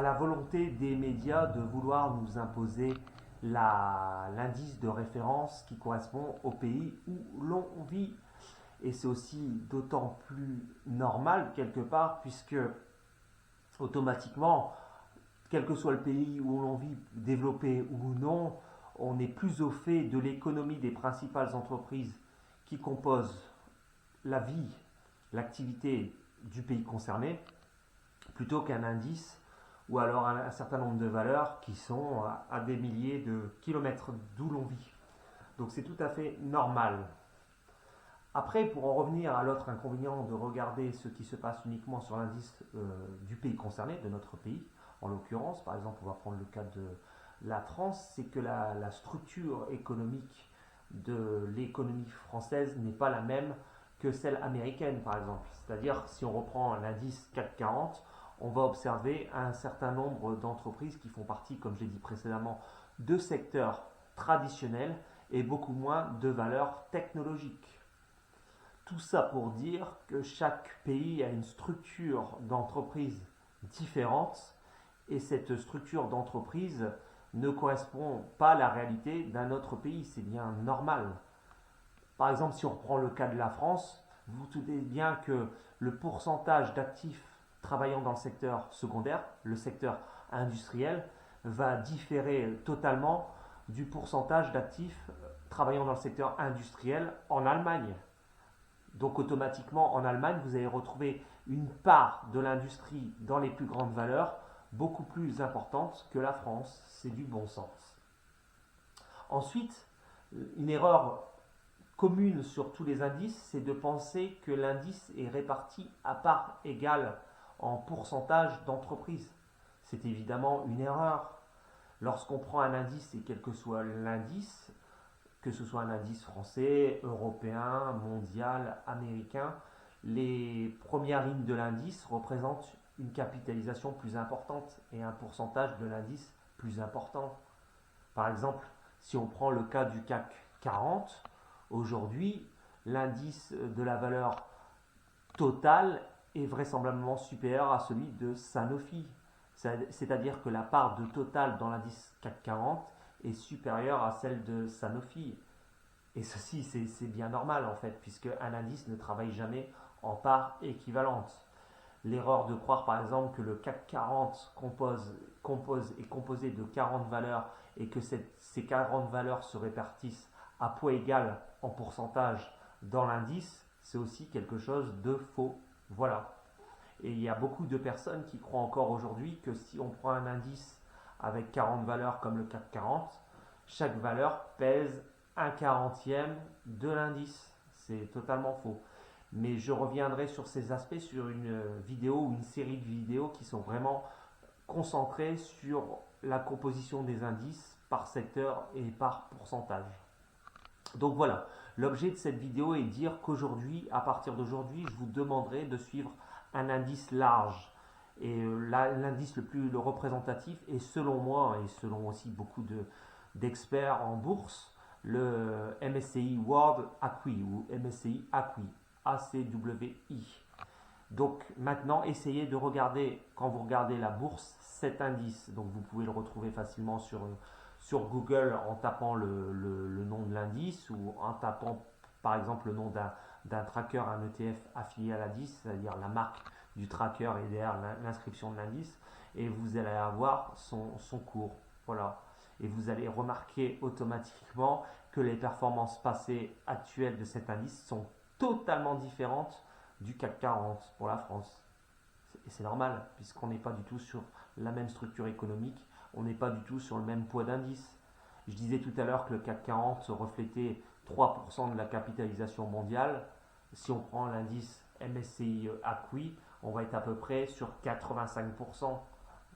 la volonté des médias de vouloir nous imposer l'indice de référence qui correspond au pays où l'on vit. Et c'est aussi d'autant plus normal quelque part puisque automatiquement, quel que soit le pays où l'on vit, développé ou non, on est plus au fait de l'économie des principales entreprises qui composent la vie, l'activité du pays concerné, plutôt qu'un indice ou alors un certain nombre de valeurs qui sont à des milliers de kilomètres d'où l'on vit. Donc c'est tout à fait normal. Après, pour en revenir à l'autre inconvénient de regarder ce qui se passe uniquement sur l'indice du pays concerné, de notre pays, en l'occurrence, par exemple, on va prendre le cas de la France, c'est que la structure économique de l'économie française n'est pas la même que celle américaine, par exemple. C'est-à-dire, si on reprend l'indice CAC 40, on va observer un certain nombre d'entreprises qui font partie, comme j'ai dit précédemment, de secteurs traditionnels et beaucoup moins de valeurs technologiques. Tout ça pour dire que chaque pays a une structure d'entreprise différente et cette structure d'entreprise ne correspond pas à la réalité d'un autre pays, c'est bien normal. Par exemple, si on reprend le cas de la France, vous vous doutez bien que le pourcentage d'actifs travaillant dans le secteur secondaire, le secteur industriel, va différer totalement du pourcentage d'actifs travaillant dans le secteur industriel en Allemagne. Donc automatiquement, en Allemagne, vous allez retrouver une part de l'industrie dans les plus grandes valeurs beaucoup plus importante que la France. C'est du bon sens. Ensuite, une erreur commune sur tous les indices, c'est de penser que l'indice est réparti à part égale en pourcentage d'entreprises. C'est évidemment une erreur. Lorsqu'on prend un indice, et quel que soit l'indice, que ce soit un indice français, européen, mondial, américain, les premières lignes de l'indice représentent une capitalisation plus importante et un pourcentage de l'indice plus important. Par exemple, si on prend le cas du CAC 40, aujourd'hui, l'indice de la valeur totale est vraisemblablement supérieur à celui de Sanofi. C'est-à-dire que la part de Total dans l'indice CAC 40 est supérieure à celle de Sanofi. Et ceci, c'est bien normal en fait, puisque un indice ne travaille jamais en parts équivalentes. L'erreur de croire par exemple que le CAC 40 est composé de 40 valeurs et que ces 40 valeurs se répartissent à poids égal en pourcentage dans l'indice, c'est aussi quelque chose de faux. Voilà. Et il y a beaucoup de personnes qui croient encore aujourd'hui que si on prend un indice avec 40 valeurs comme le CAC 40, chaque valeur pèse 1/40e de l'indice. C'est totalement faux. Mais je reviendrai sur ces aspects sur une vidéo ou une série de vidéos qui sont vraiment concentrées sur la composition des indices par secteur et par pourcentage. Donc voilà, l'objet de cette vidéo est de dire qu'aujourd'hui, à partir d'aujourd'hui, je vous demanderai de suivre un indice large. Et l'indice le plus représentatif est selon moi et selon aussi beaucoup d'experts en bourse, le MSCI World ACWI ou MSCI ACWI, ACWI. Donc maintenant, essayez de regarder, quand vous regardez la bourse, cet indice. Donc vous pouvez le retrouver facilement sur Google en tapant le nom de l'indice ou en tapant par exemple le nom d'un tracker, un ETF affilié à l'indice, c'est-à-dire la marque du tracker et derrière l'inscription de l'indice, et vous allez avoir son cours. Voilà. Et vous allez remarquer automatiquement que les performances passées actuelles de cet indice sont totalement différentes du CAC 40 pour la France. Et c'est normal, puisqu'on n'est pas du tout sur la même structure économique, on n'est pas du tout sur le même poids d'indice. Je disais tout à l'heure que le CAC 40 reflétait 3% de la capitalisation mondiale. Si on prend l'indice MSCI ACWI, on va être à peu près sur 85%.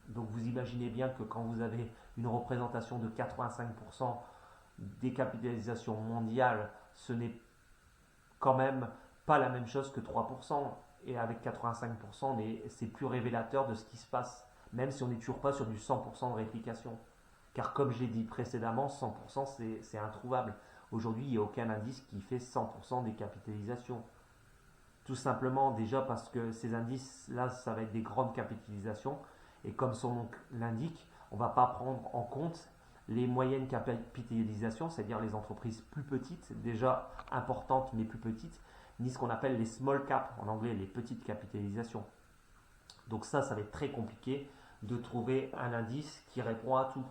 Donc vous imaginez bien que quand vous avez une représentation de 85% des capitalisations mondiales, ce n'est quand même pas la même chose que 3%. Et avec 85%, c'est plus révélateur de ce qui se passe, même si on n'est toujours pas sur du 100% de réplication. Car comme je l'ai dit précédemment, 100% c'est introuvable. Aujourd'hui, il n'y a aucun indice qui fait 100% des capitalisations. Tout simplement déjà parce que ces indices-là, ça va être des grandes capitalisations Et comme son nom l'indique, on ne va pas prendre en compte les moyennes capitalisations, c'est-à-dire les entreprises plus petites, déjà importantes mais plus petites, ni ce qu'on appelle les small cap, en anglais les petites capitalisations. Donc ça va être très compliqué de trouver un indice qui répond à tout.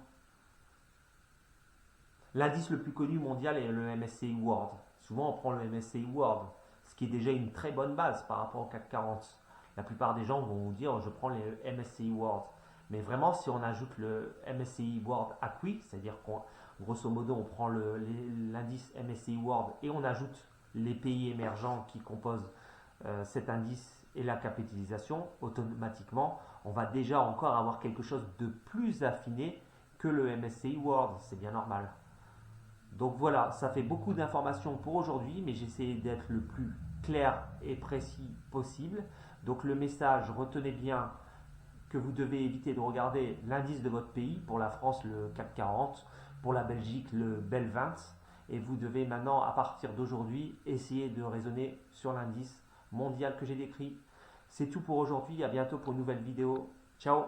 L'indice le plus connu mondial est le MSCI World. Souvent on prend le MSCI World, ce qui est déjà une très bonne base par rapport au CAC 40. La plupart des gens vont vous dire je prends le MSCI World. Mais vraiment, si on ajoute le MSCI World Acquis, c'est-à-dire qu'on grosso modo on prend l'indice MSCI World et on ajoute les pays émergents qui composent cet indice et la capitalisation, automatiquement, on va déjà encore avoir quelque chose de plus affiné que le MSCI World. C'est bien normal. Donc voilà, ça fait beaucoup d'informations pour aujourd'hui, mais j'ai essayé d'être le plus clair et précis possible. Donc le message, retenez bien que vous devez éviter de regarder l'indice de votre pays, pour la France le CAC 40, pour la Belgique le BEL 20, et vous devez maintenant, à partir d'aujourd'hui, essayer de raisonner sur l'indice mondial que j'ai décrit. C'est tout pour aujourd'hui, à bientôt pour une nouvelle vidéo. Ciao!